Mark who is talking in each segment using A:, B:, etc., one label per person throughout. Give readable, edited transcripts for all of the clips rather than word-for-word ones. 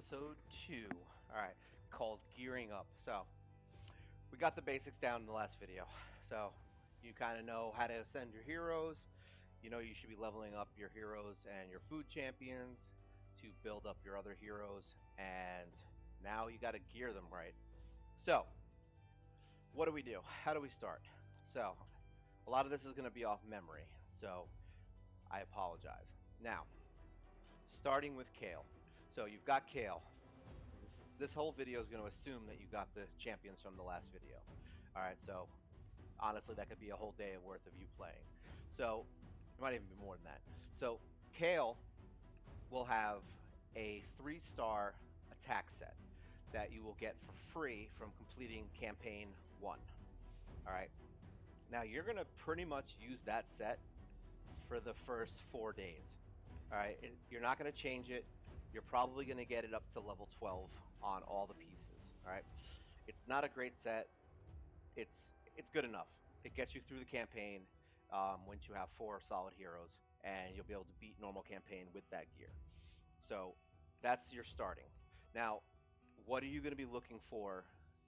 A: episode 2, alright, called Gearing Up. So, we got the basics down in the last video. So, you kind of know how to ascend your heroes. You know you should be leveling up your heroes and your food champions to build up your other heroes. And now you got to gear them right. So, what do we do? How do we start? So, a lot of this is going to be off memory. So, I apologize. Now, starting with Kale. So you've got Kale. This whole video is going to assume that you got the champions from the last video. Alright, so honestly that could be a whole day worth of you playing. So it might even be more than that. So Kale will have a 3-star attack set that you will get for free from completing campaign 1. Alright, now you're going to pretty much use that set for the first 4 days. Alright, you're not going to change it. You're probably going to get it up to level 12 on all the pieces. Alright, it's not a great set. It's good enough. It gets you through the campaign once you have 4 solid heroes, and you'll be able to beat normal campaign with that gear. So that's your starting. Now, what are you going to be looking for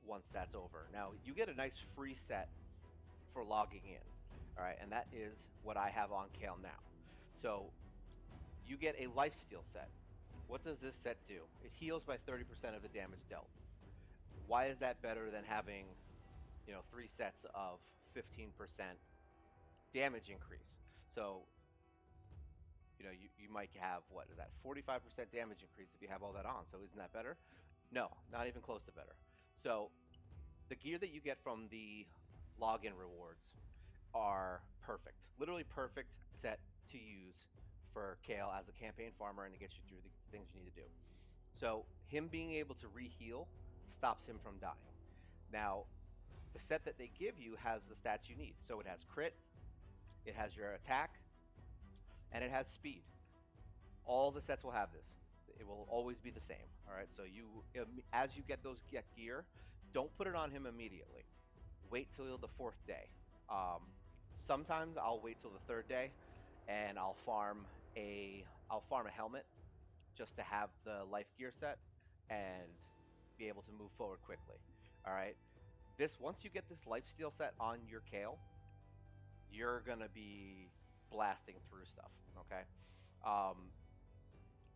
A: once that's over? Now, you get a nice free set for logging in. Alright, and that is what I have on Kale now. So you get a lifesteal set. What does this set do? It heals by 30% of the damage dealt. Why is that better than having, 3 sets of 15% damage increase? So, you might have, what is that, 45% damage increase if you have all that on. So isn't that better? No, not even close to better. So the gear that you get from the login rewards are perfect. Literally perfect set to use for Kale as a campaign farmer, and it gets you through the things you need to do. So him being able to re-heal stops him from dying. Now, the set that they give you has the stats you need. So it has crit, it has your attack, and it has speed. All the sets will have this. It will always be the same. All right, so as you get those gear, don't put it on him immediately. Wait till the 4th day. Sometimes I'll wait till the 3rd day, and I'll farm a helmet just to have the life gear set and be able to move forward quickly. All right, once you get this lifesteal set on your Kale, you're gonna be blasting through stuff. Okay,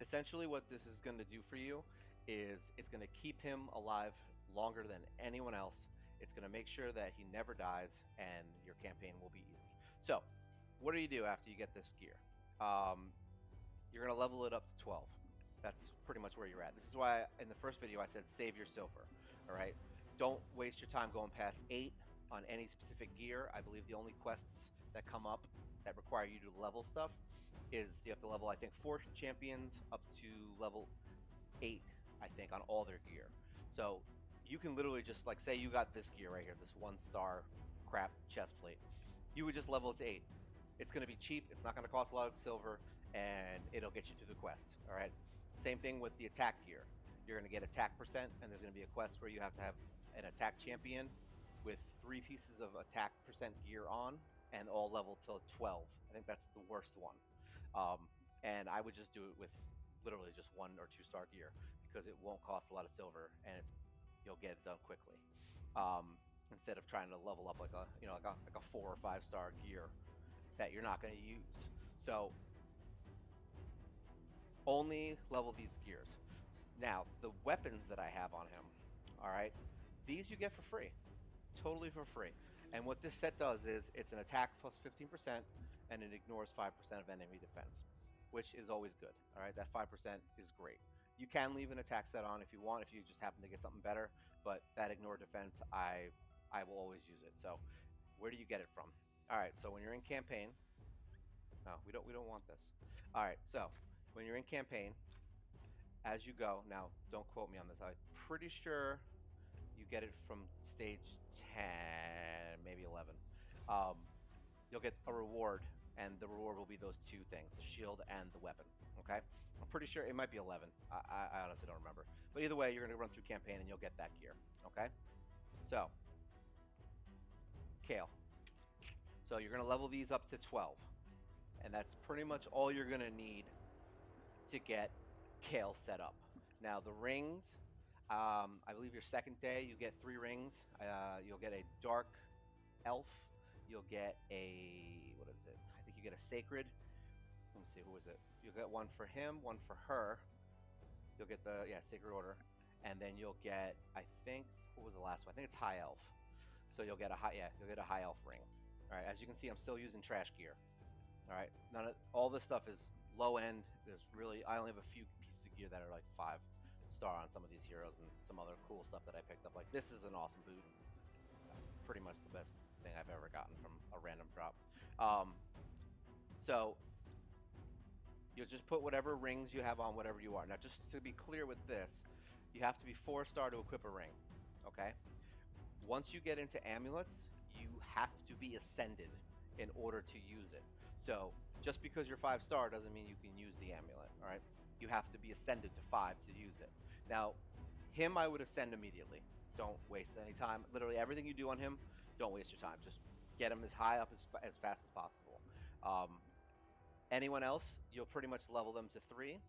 A: essentially what this is going to do for you is it's going to keep him alive longer than anyone else. It's going to make sure that he never dies, and your campaign will be easy. So what do you do after you get this gear? You're going to level it up to 12. That's pretty much where you're at. This is why in the first video I said save your silver. All right, don't waste your time going past 8 on any specific gear. I believe the only quests that come up that require you to level stuff is you have to level, I think, 4 champions up to level 8, I think, on all their gear. So you can literally just, like, say you got this gear right here, this 1-star crap chest plate. You would just level it to 8. It's going to be cheap. It's not going to cost a lot of silver, and it'll get you to the quest. All right. Same thing with the attack gear. You're going to get attack percent, and there's going to be a quest where you have to have an attack champion with 3 pieces of attack percent gear on, and all leveled till 12. I think that's the worst one. And I would just do it with literally just 1 or 2-star gear, because it won't cost a lot of silver, and you'll get it done quickly. Instead of trying to level up like a 4 or 5-star gear that you're not going to use. So only level these gears. Now, the weapons that I have on him, all right, these you get for free, totally for free. And what this set does is it's an attack plus 15%, and it ignores 5% of enemy defense, which is always good. All right, that 5% is great. You can leave an attack set on if you want, if you just happen to get something better, but that ignore defense, I will always use it. So where do you get it from? All right, so when you're in campaign, no, we don't want this. All right, so when you're in campaign, as you go, now don't quote me on this, I'm pretty sure you get it from stage 10, maybe 11. You'll get a reward, and the reward will be those 2 things, the shield and the weapon. Okay, I'm pretty sure it might be 11. I honestly don't remember, but either way, you're going to run through campaign and you'll get that gear. Okay, so Kale. So you're going to level these up to 12, and that's pretty much all you're going to need to get Kale set up. Now the rings, I believe your second day you get 3 rings. You'll get a dark elf. You'll get a, what is it? I think you get a sacred. Let me see, who is it? You'll get one for him, one for her. You'll get the, yeah, sacred order, and then you'll get, I think, what was the last one? I think it's high elf. So you'll get a high, yeah, you'll get a high elf ring. All right, as you can see, I'm still using trash gear. All right, all this stuff is low end. There's really, I only have a few pieces of gear that are like 5-star on some of these heroes, and some other cool stuff that I picked up. Like this is an awesome boot, pretty much the best thing I've ever gotten from a random drop. So you'll just put whatever rings you have on whatever you are. Now, just to be clear with this, you have to be 4-star to equip a ring. Okay. Once you get into amulets, you have to be ascended in order to use it. So just because you're 5-star doesn't mean you can use the amulet. All right. You have to be ascended to 5 to use it. Now, him, I would ascend immediately. Don't waste any time. Literally everything you do on him, don't waste your time. Just get him as high up as fast as possible. Anyone else, you'll pretty much level them to 3,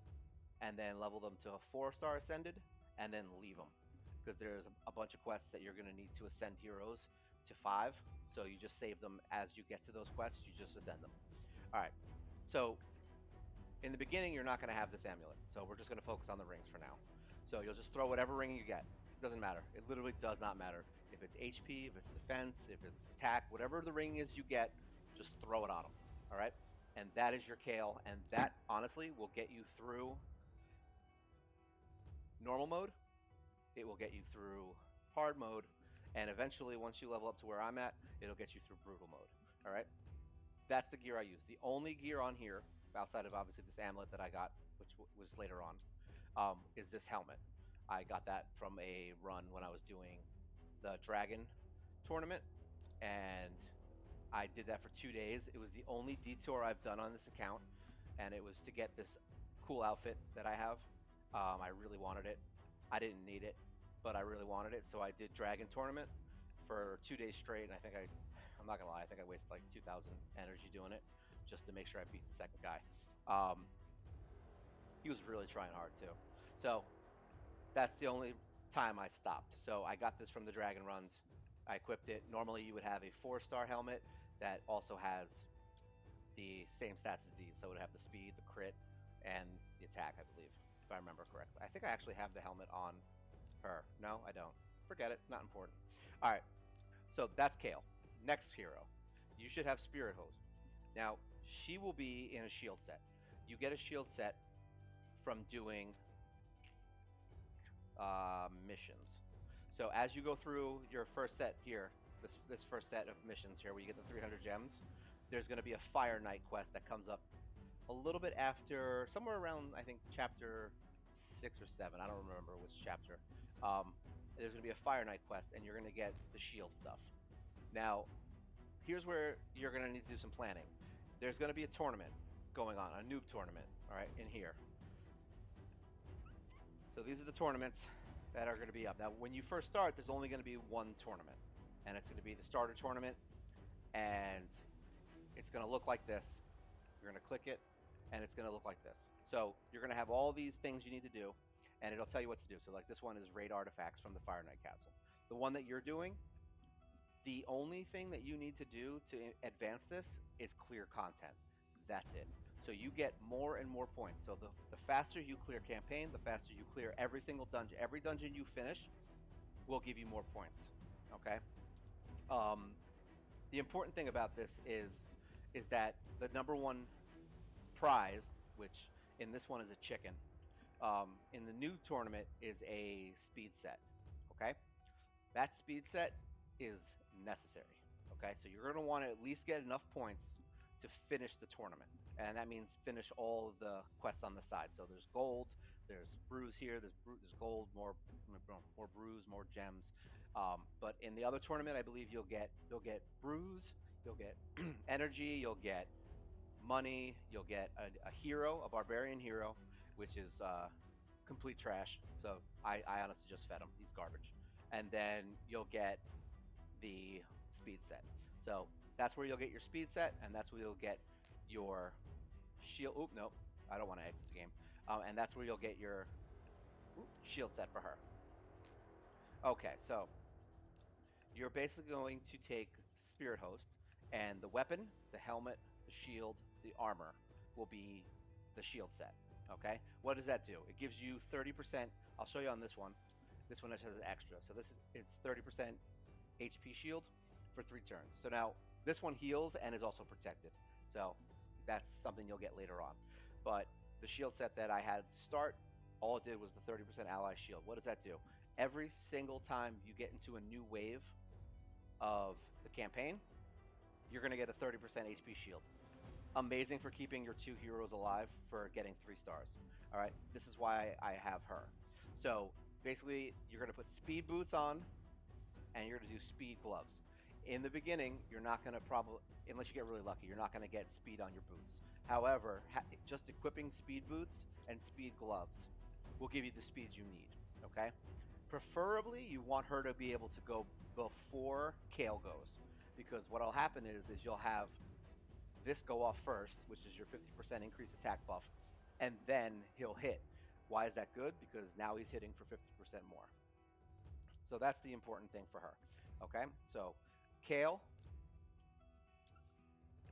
A: and then level them to a 4-star ascended, and then leave them. Because there's a bunch of quests that you're going to need to ascend heroes to 5. So you just save them as you get to those quests, you just ascend them. All right. So in the beginning, you're not going to have this amulet. So we're just going to focus on the rings for now. So you'll just throw whatever ring you get. It doesn't matter. It literally does not matter. If it's HP, if it's defense, if it's attack, whatever the ring is you get, just throw it on them. All right? And that is your Kale. And that, honestly, will get you through normal mode. It will get you through hard mode. And eventually, once you level up to where I'm at, it'll get you through brutal mode. All right? That's the gear I use. The only gear on here, outside of obviously this amulet that I got, which was later on, is this helmet. I got that from a run when I was doing the dragon tournament, and I did that for 2 days. It was the only detour I've done on this account, and it was to get this cool outfit that I have. I really wanted it. I didn't need it, but I really wanted it, so I did dragon tournament for 2 days straight, and I'm not gonna lie, I think I wasted like 2,000 energy doing it just to make sure I beat the second guy. He was really trying hard too. So that's the only time I stopped. So I got this from the dragon runs. I equipped it. Normally you would have a 4-star helmet that also has the same stats as these. So it would have the speed, the crit, and the attack, I believe, if I remember correctly. I think I actually have the helmet on her. No, I don't. Forget it. Not important. All right. So that's Kale. Next hero. You should have Spirit Hose. Now, she will be in a shield set. You get a shield set from doing missions. So as you go through your first set here, this first set of missions here where you get the 300 gems, there's going to be a Fire Knight quest that comes up a little bit after, somewhere around, I think, chapter 6 or 7. I don't remember which chapter. There's going to be a Fire Knight quest, and you're going to get the shield stuff. Now, here's where you're going to need to do some planning. There's going to be a tournament going on, a noob tournament, all right, in here. So these are the tournaments that are going to be up. Now, when you first start, there's only going to be one tournament, and it's going to be the starter tournament, and it's going to look like this. You're going to click it, and it's going to look like this. So you're going to have all these things you need to do, and it'll tell you what to do. So like this one is raid artifacts from the Fire Knight Castle. The one that you're doing, the only thing that you need to do to advance this is clear content. That's it. So you get more and more points. So the faster you clear campaign, the faster you clear every single dungeon. Every dungeon you finish will give you more points. Okay? The important thing about this is that the #1 prize, which in this one is a chicken, in the new tournament is a speed set. Okay? That speed set is necessary. Okay? So you're going to want to at least get enough points to finish the tournament. And that means finish all of the quests on the side. So there's gold, there's brews here, there's gold, more brews, more gems. But in the other tournament, I believe you'll get brews, you'll get energy, you'll get money, you'll get a hero, a barbarian hero, which is complete trash. So I honestly just fed him. He's garbage. And then you'll get the speed set. So that's where you'll get your speed set, and that's where you'll get your shield. Oop, nope, I don't want to exit the game. And that's where you'll get your shield set for her. Okay, so you're basically going to take Spirit Host, and the weapon, the helmet, the shield, the armor will be the shield set. Okay, what does that do? It gives you 30%. I'll show you on this one. This one has an extra. So this is it's 30% HP shield for 3 turns. So now this one heals and is also protected. So that's something you'll get later on. But the shield set that I had to start, all it did was the 30% ally shield. What does that do? Every single time you get into a new wave of the campaign, you're going to get a 30% HP shield. Amazing for keeping your 2 heroes alive for getting 3 stars. All right, this is why I have her. So basically, you're going to put speed boots on, and you're going to do speed gloves. In the beginning, you're not going to probably, unless you get really lucky, you're not going to get speed on your boots. However, just equipping speed boots and speed gloves will give you the speed you need, okay? Preferably, you want her to be able to go before Kale goes, because what'll happen is you'll have this go off first, which is your 50% increased attack buff, and then he'll hit. Why is that good? Because now he's hitting for 50% more. So that's the important thing for her. Okay, so Kale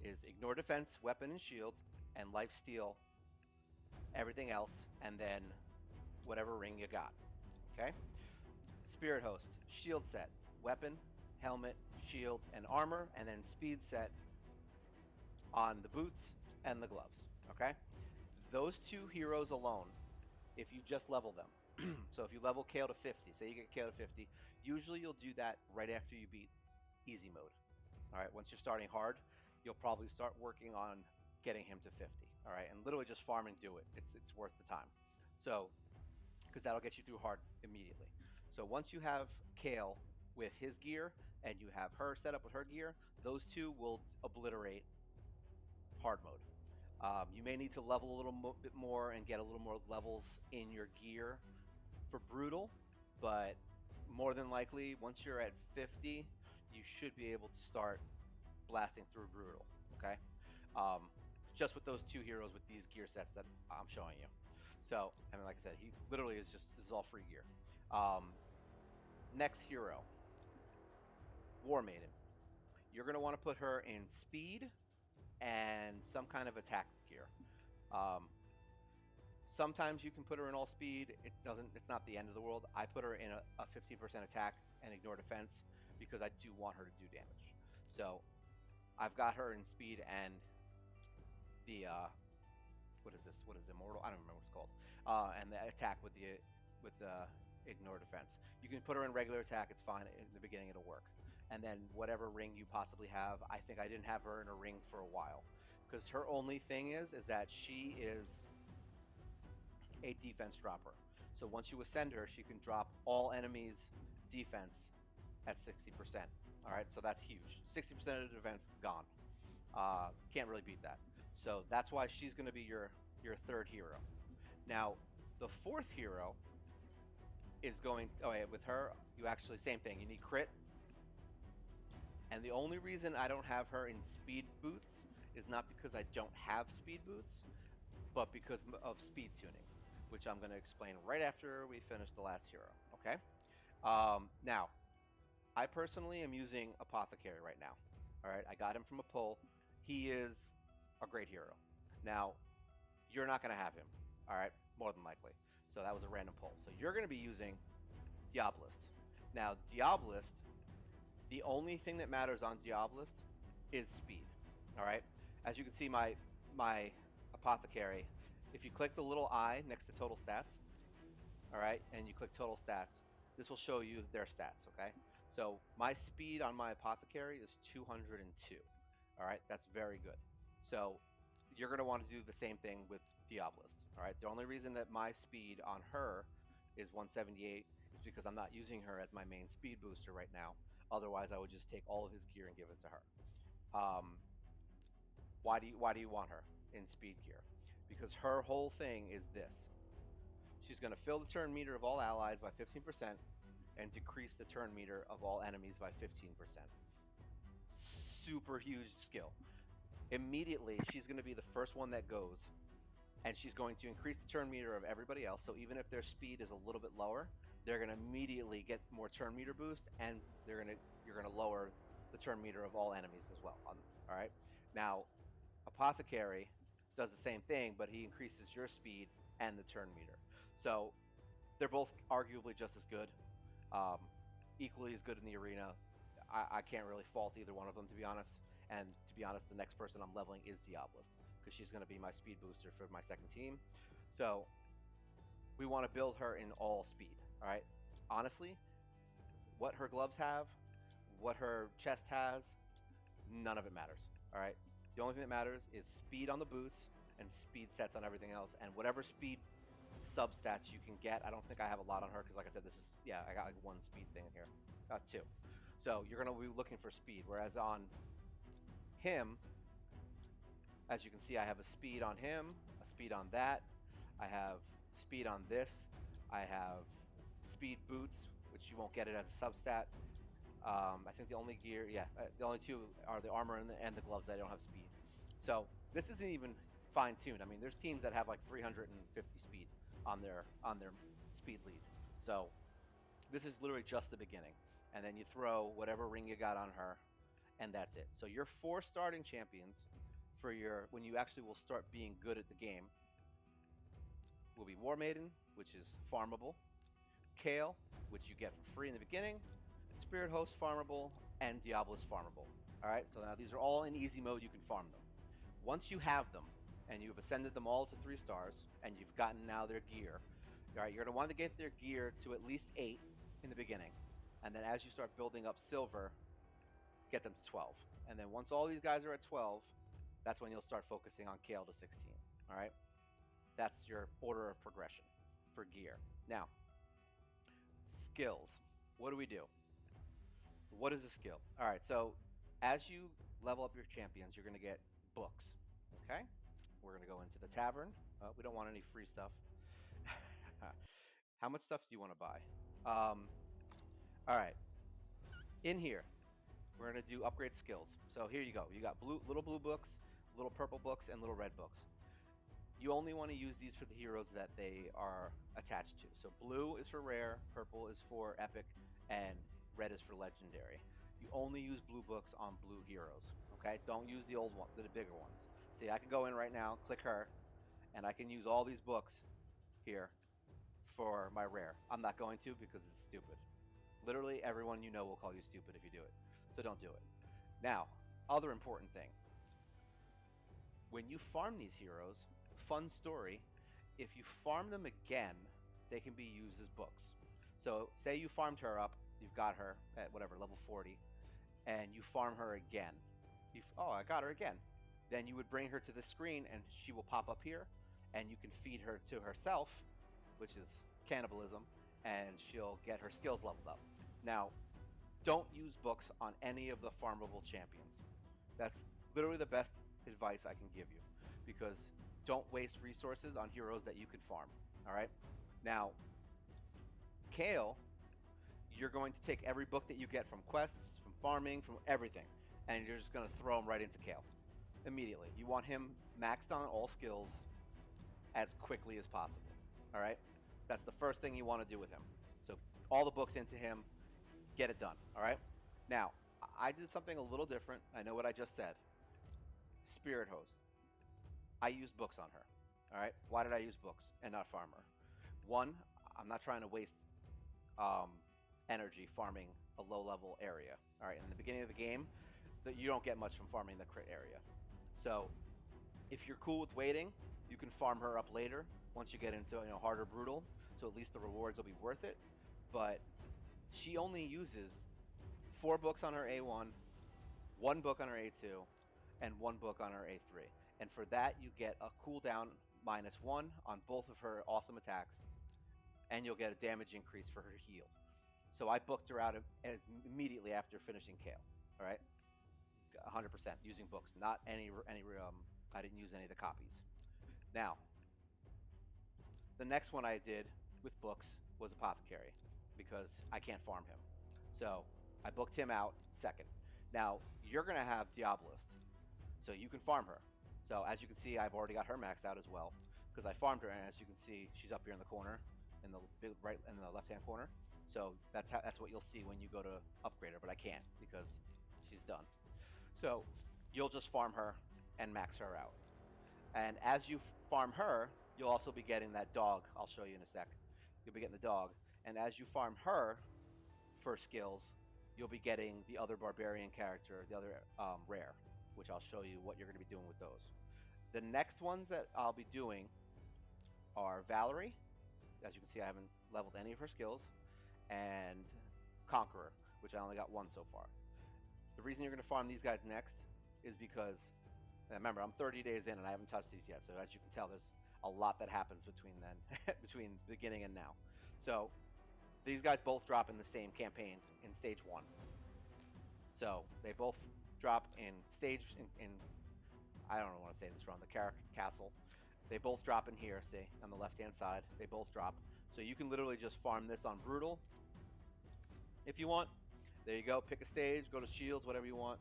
A: is ignore defense, weapon and shield, and life steal, everything else, and then whatever ring you got. Okay, Spirit Host, shield set, weapon, helmet, shield, and armor, and then speed set on the boots and the gloves. Okay, those 2 heroes alone, if you just level them. So if you level Kale to 50, say you get Kale to 50, usually you'll do that right after you beat easy mode. All right, once you're starting hard, you'll probably start working on getting him to 50. All right, and literally just farm and do it. It's worth the time. So, because that'll get you through hard immediately. So once you have Kale with his gear and you have her set up with her gear, those 2 will obliterate hard mode. You may need to level a little bit more and get a little more levels in your gear for brutal, but more than likely, once you're at 50, you should be able to start blasting through brutal. Okay, just with those 2 heroes with these gear sets that I'm showing you. So, I mean, like I said, he literally is just, this is all free gear. Next hero, War Maiden. You're going to want to put her in speed and some kind of attack gear. Sometimes you can put her in all speed. It's not the end of the world. I put her in a 15% attack and ignore defense because I do want her to do damage. So I've got her in speed and the what is this? What is it, immortal? I don't remember what it's called. And the attack with the ignore defense. You can put her in regular attack. It's fine. In the beginning, it'll work. And then whatever ring you possibly have. I think I didn't have her in a ring for a while because her only thing is that she is a defense dropper. So once you ascend her, she can drop all enemies' defense at 60%. All right, so that's huge. 60% of the defense gone. Can't really beat that. So that's why she's going to be your 3rd hero. Now, the 4th hero is going. Oh yeah, with her, you actually same thing. You need crit. And the only reason I don't have her in speed boots is not because I don't have speed boots, but because of speed tuning, which I'm going to explain right after we finish the last hero. Okay. Now, I personally am using Apothecary right now. All right, I got him from a pull. He is a great hero. Now, you're not going to have him. All right, more than likely. So that was a random pull. So you're going to be using Diabolist. Now, Diabolist, the only thing that matters on Diabolist is speed. All right, as you can see, my Apothecary, if you click the little eye next to total stats, all right, and you click total stats, this will show you their stats, okay? So my speed on my Apothecary is 202, all right? That's very good. So you're going to want to do the same thing with Diabolist, all right? The only reason that my speed on her is 178 is because I'm not using her as my main speed booster right now. Otherwise, I would just take all of his gear and give it to her. Why do you want her in speed gear? Because her whole thing is this. She's going to fill the turn meter of all allies by 15% and decrease the turn meter of all enemies by 15%. Super huge skill. Immediately, she's going to be the first one that goes, and she's going to increase the turn meter of everybody else. So even if their speed is a little bit lower, they're going to immediately get more turn meter boost, and you're going to lower the turn meter of all enemies as well. All right. Now, Apothecary does the same thing, but he increases your speed and the turn meter. So they're both arguably just as good, um, equally as good in the arena. I can't really fault either one of them, to be honest. And to be honest, the next person I'm leveling is Diabolist, because she's going to be my speed booster for my second team. So we want to build her in all speed. All right. Honestly, what her gloves have, what her chest has, none of it matters. All right. The only thing that matters is speed on the boots and speed sets on everything else, and whatever speed substats you can get. I don't think I have a lot on her because, like I said, I got like one speed thing in here, got two. So you're gonna be looking for speed. Whereas on him, as you can see, I have a speed on him, a speed on that. I have speed on this. I have speed boots, which you won't get it as a substat. I think the only gear, the only two are the armor and the gloves that don't have speed. So this isn't even fine-tuned. I mean, there's teams that have like 350 speed on their speed lead. So this is literally just the beginning. And then you throw whatever ring you got on her, and that's it. So your 4 starting champions for when you actually will start being good at the game will be War Maiden, which is farmable, Kale, which you get for free in the beginning, Spirit Host farmable, and Diabolist farmable. All right, so now these are all in easy mode. You can farm them. Once you have them, and you've ascended them all to 3 stars, and you've gotten now their gear, all right, you're going to want to get their gear to at least 8 in the beginning. And then as you start building up silver, get them to 12. And then once all these guys are at 12, that's when you'll start focusing on Kale to 16. All right, that's your order of progression for gear. Now, skills. What do we do? What is a skill? All right, so as you level up your champions, you're going to get books, okay? We're going to go into the tavern. We don't want any free stuff. How much stuff do you want to buy? All right, in here, we're going to do upgrade skills. So here you go. You got little blue books, little purple books, and little red books. You only want to use these for the heroes that they are attached to. So blue is for rare, purple is for epic, and red is for legendary. You only use blue books on blue heroes, okay? Don't use the old one, the bigger ones. See, I can go in right now, click her, and I can use all these books here for my rare. I'm not going to because it's stupid. Literally everyone you know will call you stupid if you do it. So don't do it. Now, other important thing. When you farm these heroes, fun story, if you farm them again, they can be used as books. So say you farmed her up, you've got her at whatever, level 40, and you farm her again. Oh, I got her again. Then you would bring her to the screen and she will pop up here, and you can feed her to herself, which is cannibalism, and she'll get her skills leveled up. Now, don't use books on any of the farmable champions. That's literally the best advice I can give you, because don't waste resources on heroes that you can farm. All right? Now, Kale, you're going to take every book that you get from quests, from farming, from everything, and you're just going to throw him right into Kale immediately. You want him maxed on all skills as quickly as possible. All right? That's the first thing you want to do with him. So all the books into him, get it done. All right? Now, I did something a little different. I know what I just said. Spirit Host. I used books on her. All right? Why did I use books and not farm her? One, I'm not trying to waste energy farming a low-level area. All right? In the beginning of the game, you don't get much from farming the crit area. So if you're cool with waiting, you can farm her up later once you get into harder brutal. So at least the rewards will be worth it. But she only uses 4 books on her A1, 1 book on her A2, and 1 book on her A3. And for that, you get a cooldown -1 on both of her awesome attacks, and you'll get a damage increase for her heal. So I booked her out as immediately after finishing Kale. All right, 100% using books, not any. I didn't use any of the copies. Now, the next one I did with books was Apothecary, because I can't farm him. So I booked him out second. Now, you're going to have Diabolist, so you can farm her. So as you can see, I've already got her maxed out as well, because I farmed her, and as you can see, she's up here in the corner, in the right in the left-hand corner. So that's what you'll see when you go to upgrade her, but I can't because she's done. So you'll just farm her and max her out. And as you farm her, you'll also be getting that dog. I'll show you in a sec. You'll be getting the dog. And as you farm her for skills, you'll be getting the other barbarian character, the other rare, which I'll show you what you're going to be doing with those. The next ones that I'll be doing are Valerie. As you can see, I haven't leveled any of her skills. And Conqueror, which I only got one so far. The reason you're going to farm these guys next is because, remember, I'm 30 days in and I haven't touched these yet. So as you can tell, there's a lot that happens between then, between the beginning and now. So these guys both drop in the same campaign in stage 1. So they both drop in stage in I don't want to say this wrong, the castle. They both drop in here, see, on the left-hand side. They both drop. So you can literally just farm this on Brutal if you want. There you go. Pick a stage, go to Shields, whatever you want.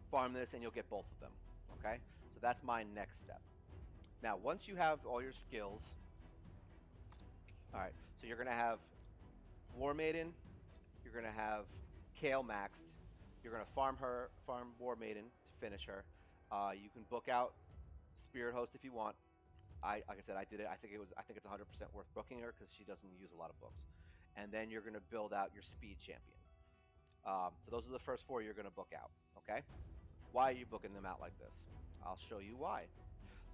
A: Farm this, and you'll get both of them. Okay? So that's my next step. Now, once you have all your skills, all right, so you're going to have War Maiden. You're going to have Kale maxed. You're going to farm War Maiden to finish her. You can book out Spirit Host if you want. Like I said, I did it. I think it's 100% worth booking her because she doesn't use a lot of books. And then you're going to build out your Speed Champion. So those are the first 4 you're going to book out. Okay? Why are you booking them out like this? I'll show you why.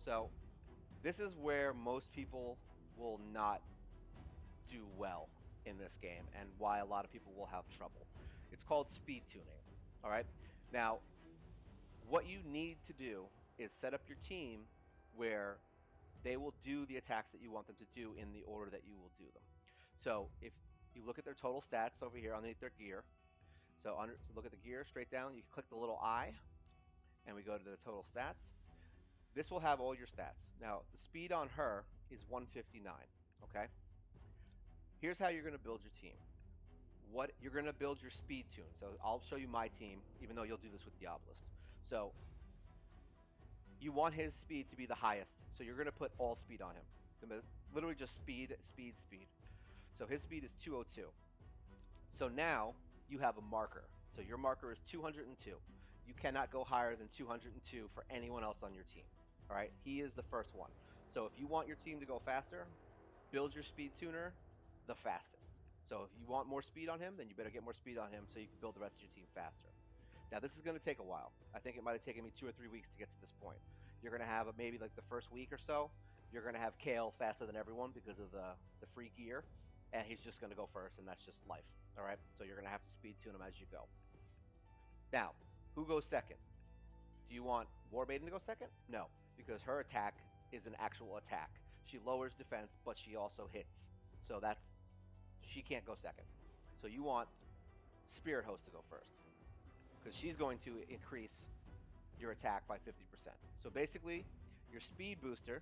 A: So this is where most people will not do well in this game, and why a lot of people will have trouble. It's called speed tuning. All right? Now, what you need to do is set up your team where they will do the attacks that you want them to do in the order that you will do them. So if you look at their total stats over here underneath their gear, so look at the gear straight down, you click the little eye, and we go to the total stats. This will have all your stats. Now, the speed on her is 159, okay? Here's how you're going to build your team. You're going to build your speed tune. So I'll show you my team, even though you'll do this with Diabolist. So you want his speed to be the highest. So you're going to put all speed on him. Literally just speed, speed, speed. So his speed is 202. So now you have a marker. So your marker is 202. You cannot go higher than 202 for anyone else on your team. All right? He is the first one. So if you want your team to go faster, build your speed tuner the fastest. So if you want more speed on him, then you better get more speed on him so you can build the rest of your team faster. Now, this is going to take a while. I think it might have taken me 2 or 3 weeks to get to this point. You're going to have maybe like the first week or so, you're going to have Kale faster than everyone because of the free gear, and he's just going to go first, and that's just life. All right? So you're going to have to speed tune him as you go. Now, who goes second? Do you want War Maiden to go second? No, because her attack is an actual attack. She lowers defense, but she also hits. So she can't go second. So you want Spirit Host to go first, because she's going to increase your attack by 50%. So basically, your speed booster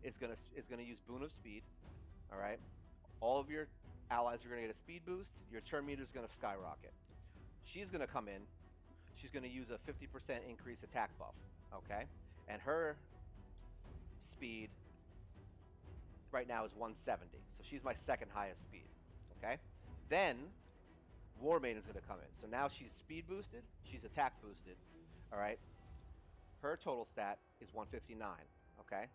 A: is gonna use Boon of Speed. All right, all of your allies are gonna get a speed boost. Your turn meter is gonna skyrocket. She's gonna come in. She's gonna use a 50% increase attack buff. Okay, and her speed right now is 170. So she's my second highest speed. Okay, then War Maiden's going to come in. So now she's speed boosted, she's attack boosted. All right, her total stat is 159. Okay,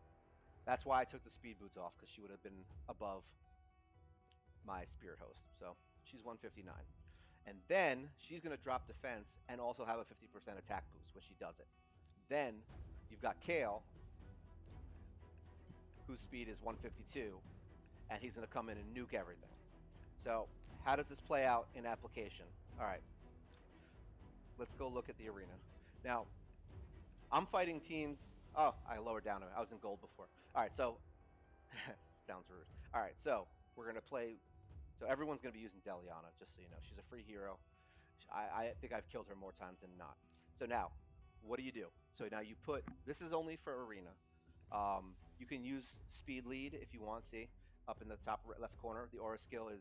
A: that's why I took the speed boots off, because she would have been above my Spirit Host. So she's 159, and then she's going to drop defense and also have a 50% attack boost when she does it. Then you've got Kale, whose speed is 152, and he's going to come in and nuke everything. So how does this play out in application? All right, let's go look at the arena. Now, I'm fighting teams. Oh, I lowered down. I was in gold before. All right, so sounds rude. All right, so we're going to play. So everyone's going to be using Deliana, just so you know. She's a free hero. I think I've killed her more times than not. So now, what do? So now you put, this is only for arena. You can use speed lead if you want, see? Up in the top left corner, the aura skill is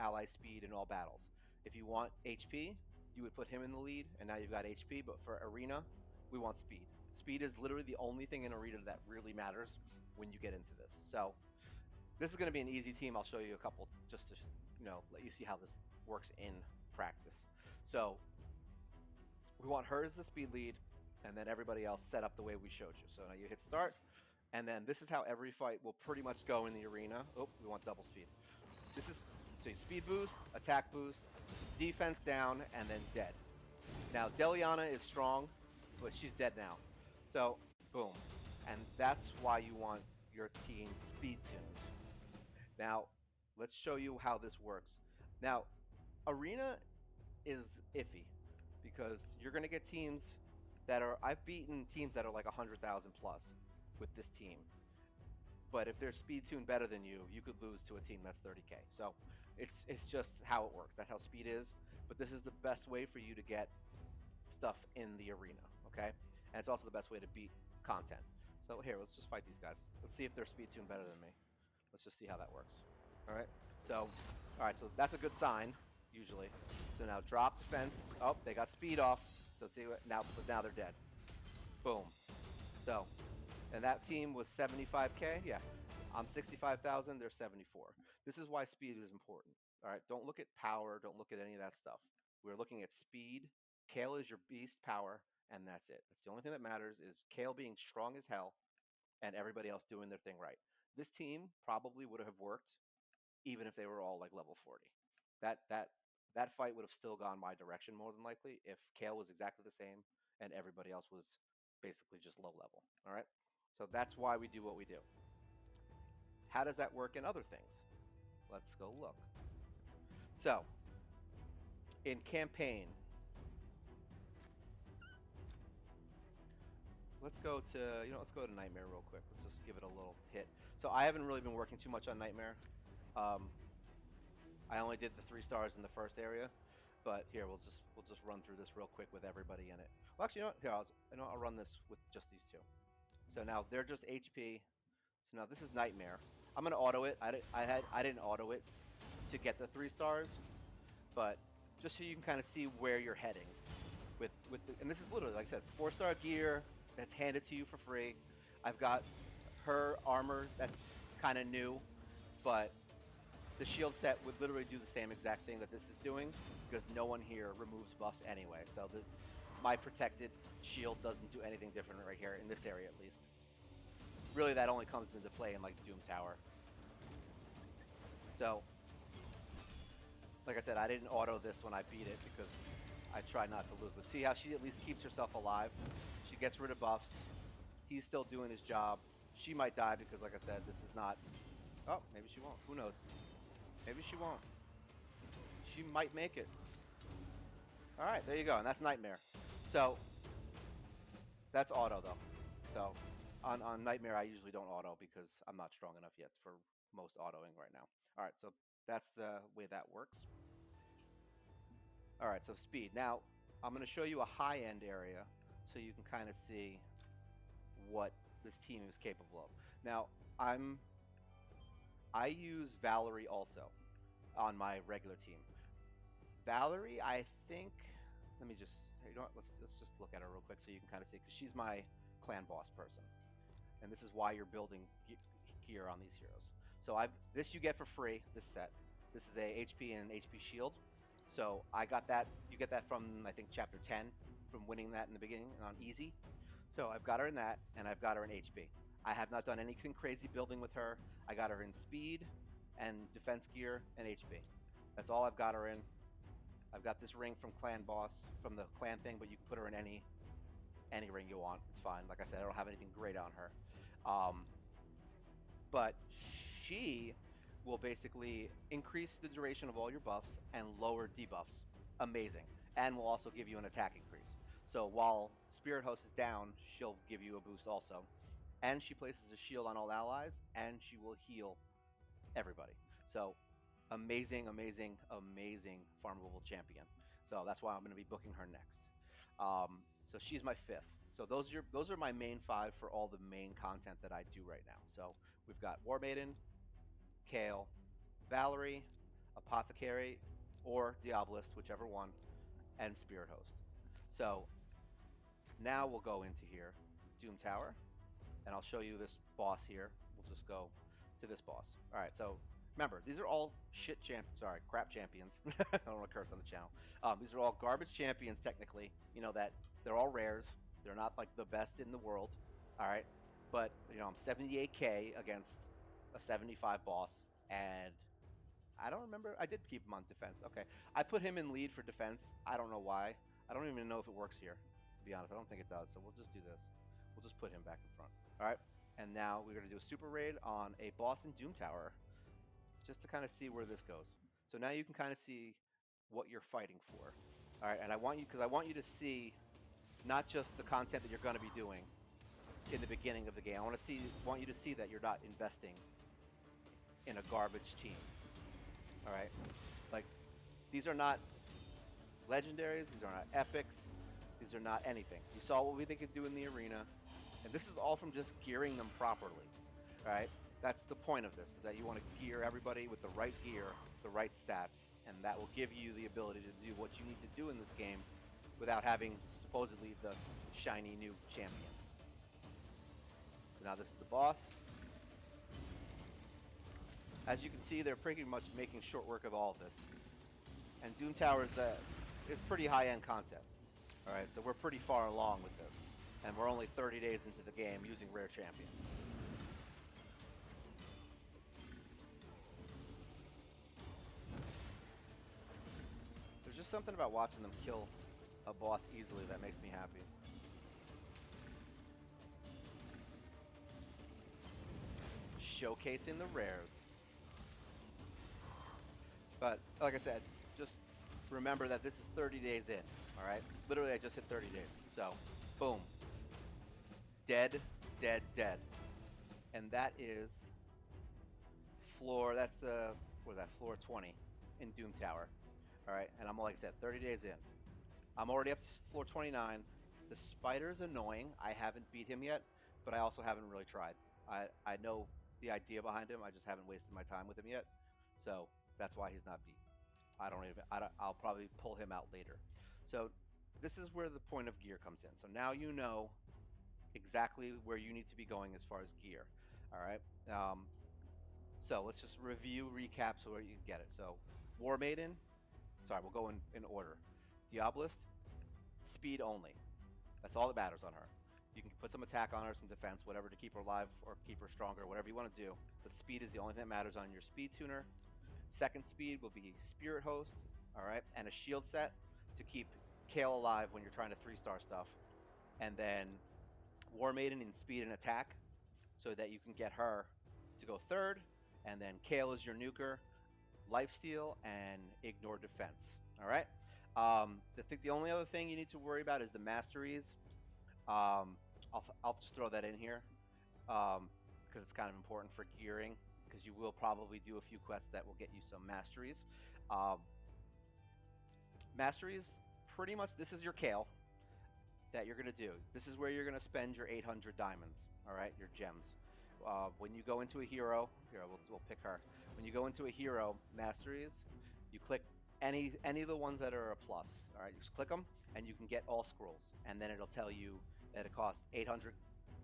A: ally speed in all battles. If you want HP, you would put him in the lead, and now you've got HP, but for arena, we want speed. Speed is literally the only thing in Arena that really matters when you get into this. So this is going to be an easy team. I'll show you a couple just to let you see how this works in practice. So we want her as the speed lead, and then everybody else set up the way we showed you. So now you hit start, and then this is how every fight will pretty much go in the arena. Oh, we want double speed. This is so speed boost, attack boost, defense down, and then dead. Now Deliana is strong, but she's dead now. So boom, and that's why you want your team speed tuned. Now let's show you how this works. Now arena is iffy because you're going to get teams that are I've beaten teams that are like 100,000 plus with this team. But if they're speed tuned better than you, you could lose to a team that's 30K. So it's just how it works. That's how speed is. But this is the best way for you to get stuff in the arena, okay? And it's also the best way to beat content. So here, let's just fight these guys. Let's see if they're speed tuned better than me. Let's just see how that works. All right. So that's a good sign usually. So now drop defense. Oh, they got speed off. So see what now they're dead. Boom. So, and that team was 75K. Yeah. I'm 65,000, they're 74. This is why speed is important. All right, don't look at power, don't look at any of that stuff. We're looking at speed. Kale is your beast power, and that's it. That's the only thing that matters is Kale being strong as hell and everybody else doing their thing right. This team probably would have worked even if they were all like level 40. That fight would have still gone my direction more than likely if Kale was exactly the same and everybody else was basically just low level. All right, so that's why we do what we do. How does that work in other things? Let's go look. So, in campaign, let's go to Nightmare real quick. Let's just give it a little hit. So I haven't really been working too much on Nightmare. I only did the 3 stars in the first area, but here we'll just run through this real quick with everybody in it. Well, actually, you know what? Here, I'll run this with just these 2. So now they're just HP. So now this is Nightmare. I'm gonna auto it. I didn't auto it to get the 3 stars, but just so you can kind of see where you're heading and this is literally, like I said, 4-star gear that's handed to you for free. I've got her armor that's kind of new, but the shield set would literally do the same exact thing that this is doing because no one here removes buffs anyway. So my protected shield doesn't do anything different right here in this area at least. Really, that only comes into play in like Doom Tower. So, like I said, I didn't auto this when I beat it because I try not to lose. But see how she at least keeps herself alive? She gets rid of buffs. He's still doing his job. She might die because, like I said, this is not... Oh, maybe she won't. Who knows? Maybe she won't. She might make it. All right, there you go. And that's Nightmare. So, that's auto, though. So, on Nightmare, I usually don't auto because I'm not strong enough yet for most autoing right now. All right, so that's the way that works. All right, so speed. Now, I'm going to show you a high-end area so you can kind of see what this team is capable of. Now, I use Valerie also on my regular team. Valerie, I think, let me just, you know what, let's just look at her real quick so you can kind of see, because she's my clan boss person. And this is why you're building gear on these heroes. So this you get for free, this set. This is a HP and HP shield. So I got that, you get that from, I think, chapter 10, from winning that in the beginning on easy. So I've got her in that, and I've got her in HP. I have not done anything crazy building with her. I got her in speed and defense gear and HP. That's all I've got her in. I've got this ring from clan boss, from the clan thing, but you can put her in any ring you want. It's fine. Like I said, I don't have anything great on her. But she will basically increase the duration of all your buffs and lower debuffs. Amazing. And will also give you an attack increase. So while Spirit Host is down, she'll give you a boost also. And she places a shield on all allies, and she will heal everybody. So amazing, amazing, amazing farmable champion. So that's why I'm going to be booking her next. So she's my 5th. So those are my main 5 for all the main content that I do right now. So we've got War Maiden, Kale, Valerie, Apothecary, or Diabolist, whichever one, and Spirit Host. So now we'll go into here Doom Tower, and I'll show you this boss here. We'll just go to this boss. All right, so remember, these are all crap champions. I don't want to curse on the channel. These are all garbage champions, technically. You know that they're all rares. They're not like the best in the world. All right, but you know I'm 78k against a 75 boss, and I don't remember. I did keep him on defense. Okay, I put him in lead for defense. I don't know why. I don't even know if it works here. To be honest, I don't think it does. So we'll just do this. We'll just put him back in front. All right, and now we're gonna do a super raid on a boss in Doom Tower, just to kind of see where this goes. So now you can kind of see what you're fighting for. All right, and I want you to see not just the content that you're going to be doing in the beginning of the game. I want you to see that you're not investing in a garbage team. All right, like these are not legendaries. These are not epics. These are not anything. You saw what they could do in the arena, and this is all from just gearing them properly. All right, that's the point of this, is that you want to gear everybody with the right gear, the right stats, and that will give you the ability to do what you need to do in this game without having supposedly the shiny new champion. So now this is the boss. As you can see, they're pretty much making short work of all of this. And Doom Tower is pretty high-end content. All right, so we're pretty far along with this, and we're only 30 days into the game using rare champions. There's just something about watching them kill a boss easily that makes me happy. Showcasing the rares. But like I said, just remember that this is 30 days in, all right? Literally, I just hit 30 days. So, boom. Dead, dead, dead. And that is floor, floor 20 in Doom Tower. All right, and I'm, like I said, 30 days in. I'm already up to floor 29. The spider's annoying. I haven't beat him yet, but I also haven't really tried. I know the idea behind him. I just haven't wasted my time with him yet. So that's why he's not beat. I'll probably pull him out later. So this is where the point of gear comes in. So now you know exactly where you need to be going as far as gear. All right. So let's just recap so where you can get it. So War Maiden. Sorry, we'll go in order. Diabolist, speed only. That's all that matters on her. You can put some attack on her, some defense, whatever, to keep her alive or keep her stronger, whatever you want to do. But speed is the only thing that matters on your speed tuner. Second speed will be Spirit Host, all right, and a shield set to keep Kale alive when you're trying to 3-star stuff. And then War Maiden in speed and attack so that you can get her to go third. And then Kale is your nuker, lifesteal, and ignore defense, all right? I think the only other thing you need to worry about is the masteries. I'll just throw that in here because it's kind of important for gearing, because you will probably do a few quests that will get you some masteries. Masteries, pretty much, this is your Kale that you're going to do. This is where you're going to spend your 800 diamonds, all right, your gems. When you go into a hero, here, we'll pick her. When you go into a hero, masteries, you click any of the ones that are a plus, all right? You just click them, and you can get all scrolls. And then it'll tell you that it costs 800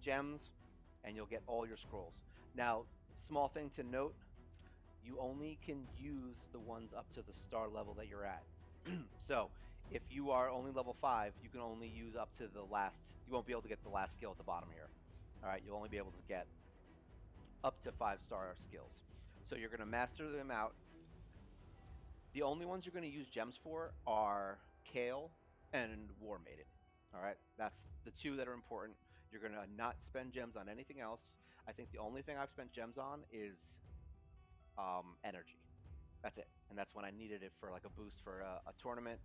A: gems, and you'll get all your scrolls. Now, small thing to note, you only can use the ones up to the star level that you're at. So, if you are only level 5, you can only use up to the last, you won't be able to get the last skill at the bottom here. All right, you'll only be able to get up to 5-star skills. So you're gonna master them out. The only ones you're gonna use gems for are Kale and War Maiden. All right, that's the two that are important. You're gonna not spend gems on anything else. I think the only thing I've spent gems on is energy. That's it, and that's when I needed it for like a boost for a tournament,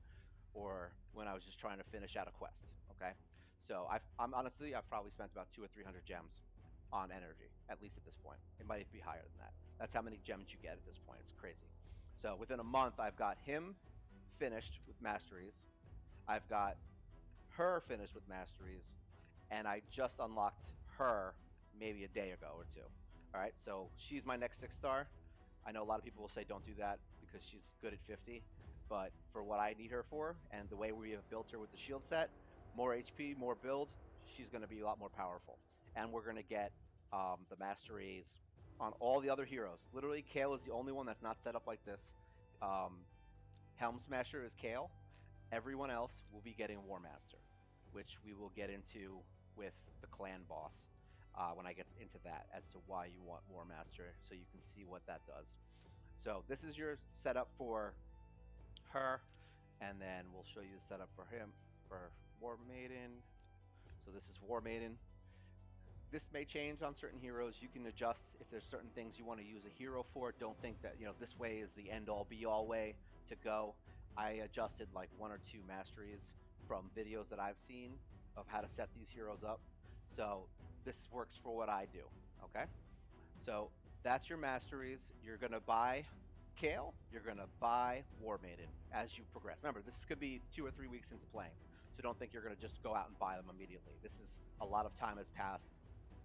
A: or when I was just trying to finish out a quest. Okay, so I'm honestly, I've probably spent about 200 or 300 gems on energy, at least at this point. It might be higher than that. That's how many gems you get at this point. It's crazy. So within a month, I've got him finished with masteries. I've got her finished with masteries, and I just unlocked her maybe a day ago or two. All right, so she's my next 6-star. I know a lot of people will say don't do that because she's good at 50, but for what I need her for and the way we have built her with the shield set, more HP, more build, she's going to be a lot more powerful. And we're going to get the masteries on all the other heroes. Literally, Kale is the only one that's not set up like this. Um, Helm Smasher is Kale. Everyone else will be getting War Master, which we will get into with the clan boss when I get into that as to why you want War Master, so you can see what that does. So this is your setup for her, and then we'll show you the setup for him for War Maiden. So this is War Maiden. This may change on certain heroes. You can adjust if there's certain things you want to use a hero for. Don't think that this way is the end all be all way to go. I adjusted like 1 or 2 masteries from videos that I've seen of how to set these heroes up. So this works for what I do. Okay, so that's your masteries. You're gonna buy Kale. You're gonna buy War Maiden as you progress. Remember, this could be 2 or 3 weeks into playing, so don't think you're gonna just go out and buy them immediately. This is a lot of time has passed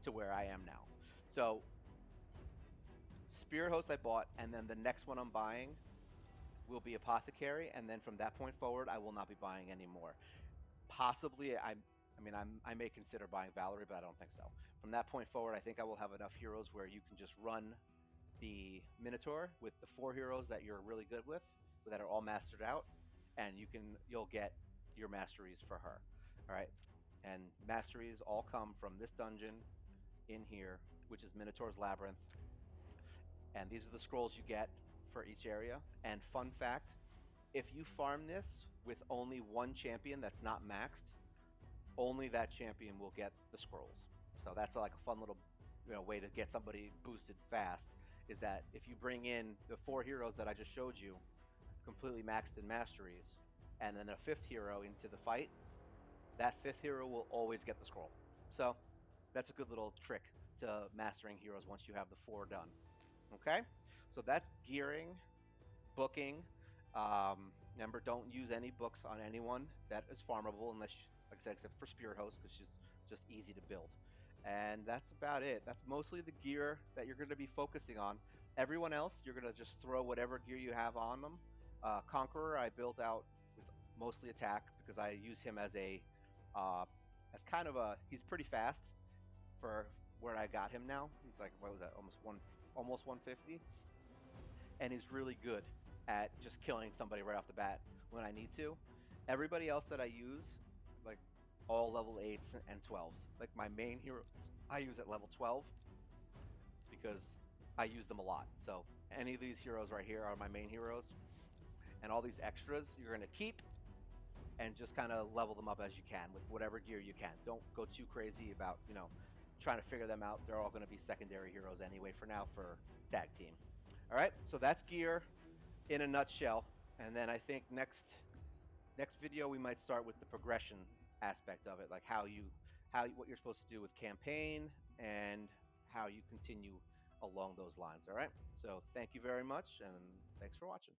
A: to where I am now. So Spear Host I bought, and then the next one I'm buying will be Apothecary, and then from that point forward, I will not be buying anymore. Possibly, I may consider buying Valerie, but I don't think so. From that point forward, I think I will have enough heroes where you can just run the Minotaur with the 4 heroes that you're really good with, that are all mastered out, and you'll get your masteries for her. All right, and masteries all come from this dungeon in here, which is Minotaur's Labyrinth, and these are the scrolls you get for each area. And fun fact, if you farm this with only 1 champion that's not maxed, only that champion will get the scrolls. So that's like a fun little way to get somebody boosted fast, is that if you bring in the 4 heroes that I just showed you completely maxed in masteries, and then a 5th hero into the fight, that 5th hero will always get the scroll. So that's a good little trick to mastering heroes once you have the 4 done. Okay, so that's gearing, booking. Remember, don't use any books on anyone that is farmable unless, like I said, except for Spirit Host, because she's just easy to build. And that's about it. That's mostly the gear that you're going to be focusing on. Everyone else, you're going to just throw whatever gear you have on them. Conqueror, I built out with mostly attack because I use him as as kind of he's pretty fast for where I got him now. He's like, what was that, almost 150, and he's really good at just killing somebody right off the bat when I need to. Everybody else that I use, like all level 8s and 12s. Like my main heroes, I use at level 12 because I use them a lot. So any of these heroes right here are my main heroes, and all these extras you're going to keep and just kind of level them up as you can with whatever gear you can. Don't go too crazy about trying to figure them out. They're all going to be secondary heroes anyway for now for tag team. All right, so that's gear in a nutshell. And then I think next video we might start with the progression aspect of it, like what you're supposed to do with campaign and how you continue along those lines. All right, so thank you very much, and thanks for watching.